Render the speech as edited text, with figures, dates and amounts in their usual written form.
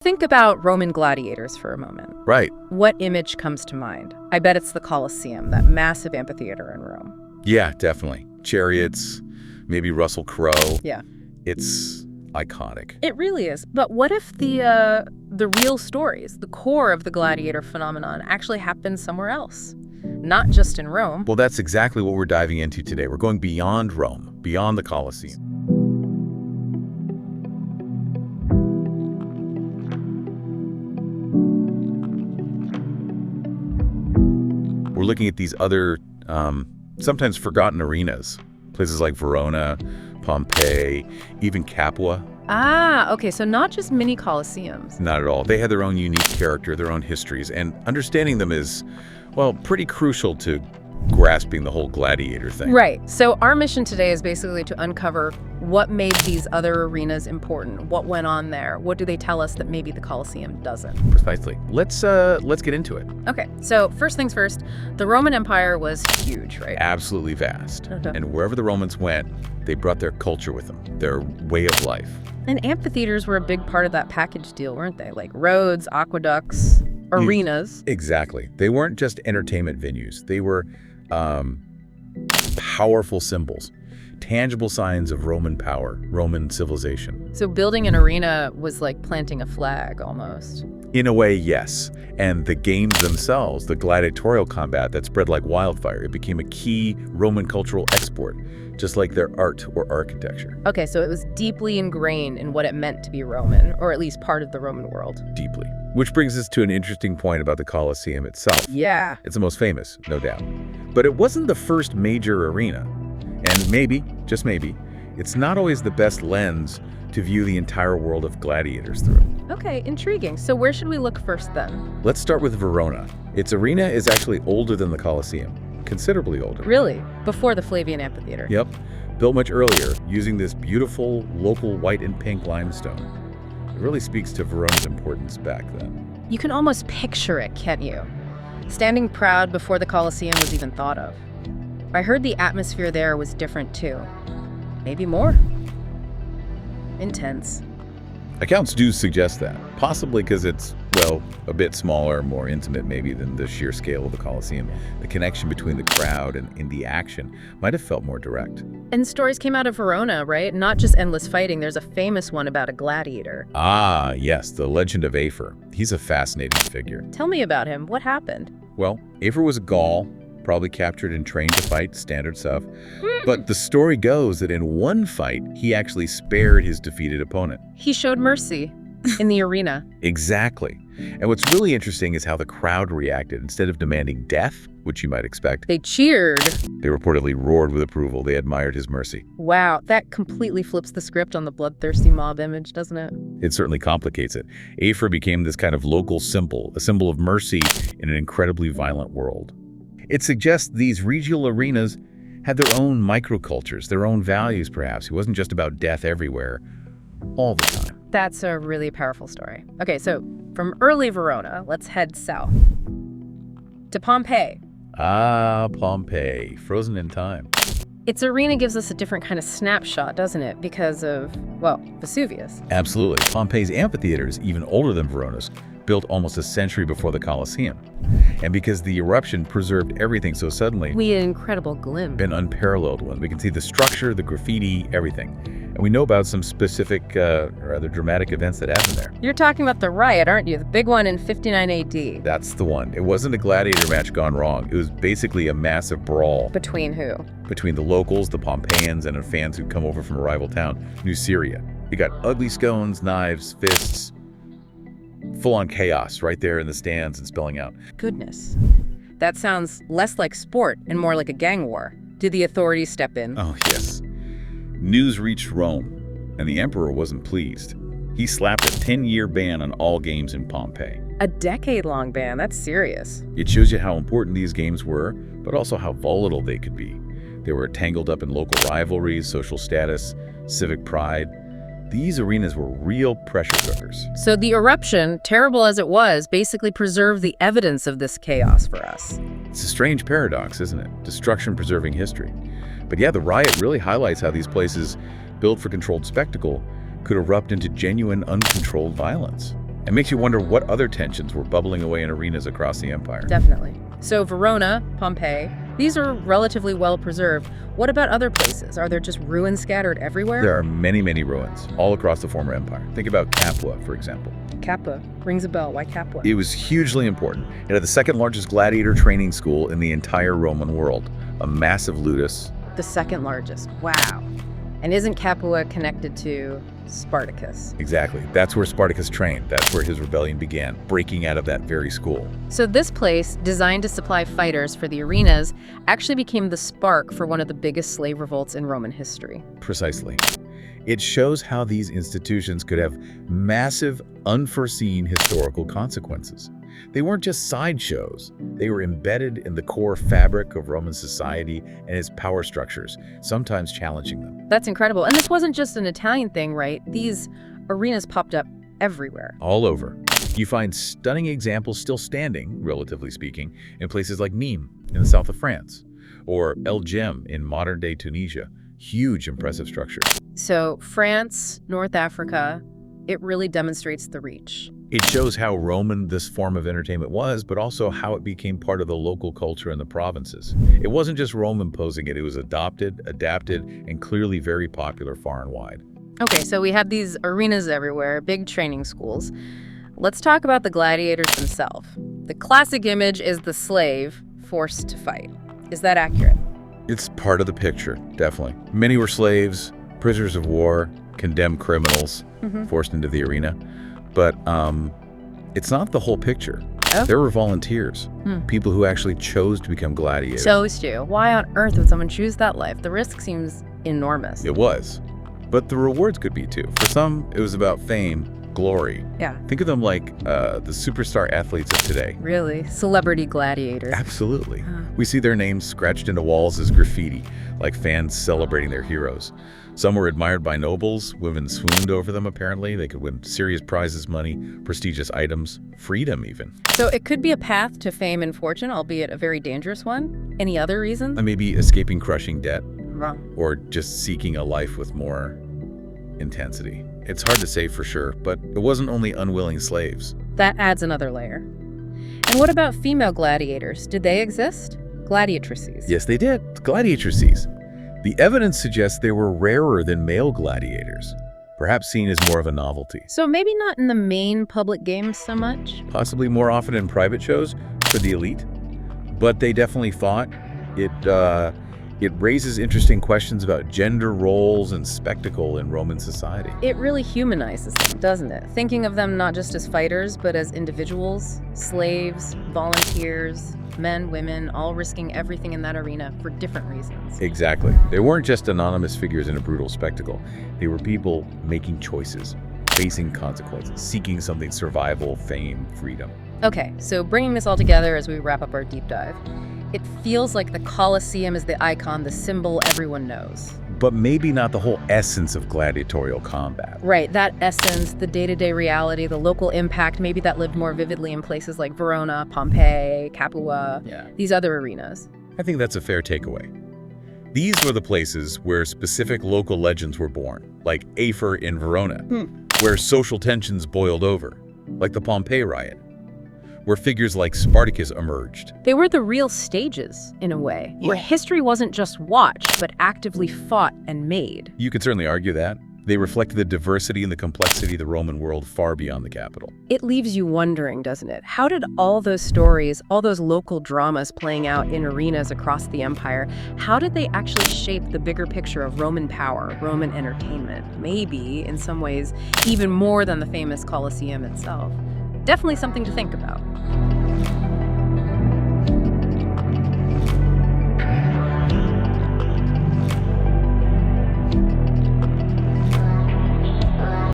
think about Roman gladiators for a moment. Right. What image comes to mind? I bet it's the Colosseum, that massive amphitheater in Rome. Yeah, definitely. Chariots, maybe Russell Crowe. Yeah. It's iconic. It really is. But what if the real stories, the core of the gladiator phenomenon, actually happened somewhere else? Not just in Rome. Well, that's exactly what we're diving into today. We're going beyond Rome, beyond the Colosseum. We're looking at these other, sometimes forgotten arenas, places like Verona, Pompeii, even Capua. Ah, okay, so not just mini colosseums. Not at all. They had their own unique character, their own histories, and understanding them is, well, pretty crucial to grasping the whole gladiator thing. Right. So our mission today is basically to uncover what made these other arenas important, what went on there, what do they tell us that maybe the Colosseum doesn't. Precisely. Let's get into it. Okay, so first things first, the Roman Empire was huge, right? Absolutely vast. Okay. And wherever the Romans went, they brought their culture with them, their way of life. And amphitheaters were a big part of that package deal, weren't they? Like roads, aqueducts, arenas. Exactly. They weren't just entertainment venues. They were powerful symbols, tangible signs of Roman power, Roman civilization. So building an arena was like planting a flag almost. In a way, yes. And the games themselves, the gladiatorial combat that spread like wildfire, it became a key Roman cultural export, just like their art or architecture. Okay, so it was deeply ingrained in what it meant to be Roman, or at least part of the Roman world. Deeply. Which brings us to an interesting point about the Colosseum itself. Yeah. It's the most famous, no doubt. But it wasn't the first major arena. And maybe, just maybe, it's not always the best lens to view the entire world of gladiators through. Okay, intriguing. So where should we look first then? Let's start with Verona. Its arena is actually older than the Colosseum, considerably older. Really? Before the Flavian Amphitheater? Yep, built much earlier, using this beautiful local white and pink limestone. It really speaks to Verona's importance back then. You can almost picture it, can't you? Standing proud before the Colosseum was even thought of. I heard the atmosphere there was different too. Maybe more intense. Accounts do suggest that, possibly because it's, well, a bit smaller, more intimate maybe than the sheer scale of the Colosseum. The connection between the crowd and the action might have felt more direct. And stories came out of Verona, right? Not just endless fighting. There's a famous one about a gladiator. Ah, yes, the legend of Afer. He's a fascinating figure. Tell me about him. What happened? Well, Afer was a Gaul, probably captured and trained to fight, standard stuff. But the story goes that in one fight, he actually spared his defeated opponent. He showed mercy in the arena. Exactly. And what's really interesting is how the crowd reacted. Instead of demanding death, which you might expect, They cheered. they reportedly roared with approval. They admired his mercy. Wow, that completely flips the script on the bloodthirsty mob image, doesn't it? It certainly complicates it. Afer became this kind of local symbol, a symbol of mercy in an incredibly violent world. It suggests these regional arenas had their own microcultures, their own values perhaps. It wasn't just about death everywhere, all the time. That's a really powerful story. Okay, so from early Verona, let's head south to Pompeii. Ah, Pompeii, frozen in time. Its arena gives us a different kind of snapshot, doesn't it? Because of, well, Vesuvius. Absolutely. Pompeii's amphitheater is even older than Verona's, built almost a century before the Colosseum. And because the eruption preserved everything so suddenly, We had an incredible glimpse. an unparalleled one. We can see the structure, the graffiti, everything. And we know about some specific, rather dramatic events that happened there. You're talking about the riot, aren't you? The big one in 59 AD. That's the one. It wasn't a gladiator match gone wrong. It was basically a massive brawl Between who? between the locals, the Pompeians, and fans who'd come over from a rival town, New Syria. You got ugly scones, knives, fists, full-on chaos right there in the stands and spelling out. Goodness. That sounds less like sport and more like a gang war. Did the authorities step in? Oh, yes. News reached Rome, and the emperor wasn't pleased. He slapped a 10-year ban on all games in Pompeii. A decade-long ban. That's serious. It shows you how important these games were, but also how volatile they could be. They were tangled up in local rivalries, social status, civic pride. These arenas were real pressure cookers. So the eruption, terrible as it was, basically preserved the evidence of this chaos for us. It's a strange paradox, isn't it? Destruction preserving history. But yeah, the riot really highlights how these places, built for controlled spectacle, could erupt into genuine, uncontrolled violence. It makes you wonder what other tensions were bubbling away in arenas across the empire. Definitely. So Verona, Pompeii, these are relatively well preserved. What about other places? Are there just ruins scattered everywhere? There are many, many ruins all across the former empire. Think about Capua, for example. Capua. Rings a bell. Why Capua? It was hugely important. It had the second largest gladiator training school in the entire Roman world, a massive ludus. The second largest. Wow. And isn't Capua connected to Spartacus? Exactly. That's where Spartacus trained. That's where his rebellion began, breaking out of that very school. So this place, designed to supply fighters for the arenas, actually became the spark for one of the biggest slave revolts in Roman history. Precisely. It shows how these institutions could have massive, unforeseen historical consequences. They weren't just sideshows. They were embedded in the core fabric of Roman society and its power structures, sometimes challenging them. That's incredible. And this wasn't just an Italian thing, right? These arenas popped up everywhere. All over. You find stunning examples still standing, relatively speaking, in places like Nîmes in the south of France, or El Jem in modern-day Tunisia. Huge, impressive structures. So France, North Africa, it really demonstrates the reach. It shows how Roman this form of entertainment was, but also how it became part of the local culture in the provinces. It wasn't just Rome imposing it, it was adopted, adapted, and clearly very popular far and wide. Okay, so we have these arenas everywhere, big training schools. Let's talk about the gladiators themselves. The classic image is the slave forced to fight. Is that accurate? It's part of the picture, definitely. Many were slaves, prisoners of war, condemned criminals, forced into the arena. But it's not the whole picture. Oh. There were volunteers, people who actually chose to become gladiators. Chose to. Why on earth would someone choose that life? The risk seems enormous. It was. But the rewards could be too. For some, it was about fame, glory. Yeah. Think of them like the superstar athletes of today. Really? Celebrity gladiators. Absolutely. We see their names scratched into walls as graffiti, like fans celebrating their heroes. Some were admired by nobles. Women swooned over them, apparently. They could win serious prizes, money, prestigious items, freedom even. So it could be a path to fame and fortune, albeit a very dangerous one. Any other reason? And maybe escaping crushing debt. Wrong. Or just seeking a life with more intensity. It's hard to say for sure, but it wasn't only unwilling slaves. That adds another layer. And what about female gladiators? Did they exist? Gladiatrices. Yes, they did. Gladiatrices. The evidence suggests they were rarer than male gladiators, perhaps seen as more of a novelty. So maybe not in the main public games so much? Possibly more often in private shows for the elite, but they definitely fought. It raises interesting questions about gender roles and spectacle in Roman society. It really humanizes them, doesn't it? Thinking of them not just as fighters, but as individuals, slaves, volunteers, men, women, all risking everything in that arena for different reasons. Exactly. They weren't just anonymous figures in a brutal spectacle. They were people making choices, facing consequences, seeking something: survival, fame, freedom. Okay, so bringing this all together as we wrap up our deep dive, it feels like the Colosseum is the icon, the symbol everyone knows. But maybe not the whole essence of gladiatorial combat. Right, that essence, the day-to-day reality, the local impact, maybe that lived more vividly in places like Verona, Pompeii, Capua, these other arenas. I think that's a fair takeaway. These were the places where specific local legends were born, like Afer in Verona, where social tensions boiled over, like the Pompeii riot, where figures like Spartacus emerged. They were the real stages, in a way, where history wasn't just watched, but actively fought and made. You could certainly argue that. They reflected the diversity and the complexity of the Roman world far beyond the capital. It leaves you wondering, doesn't it? How did all those stories, all those local dramas playing out in arenas across the empire, how did they actually shape the bigger picture of Roman power, Roman entertainment? Maybe, in some ways, even more than the famous Colosseum itself. Definitely something to think about.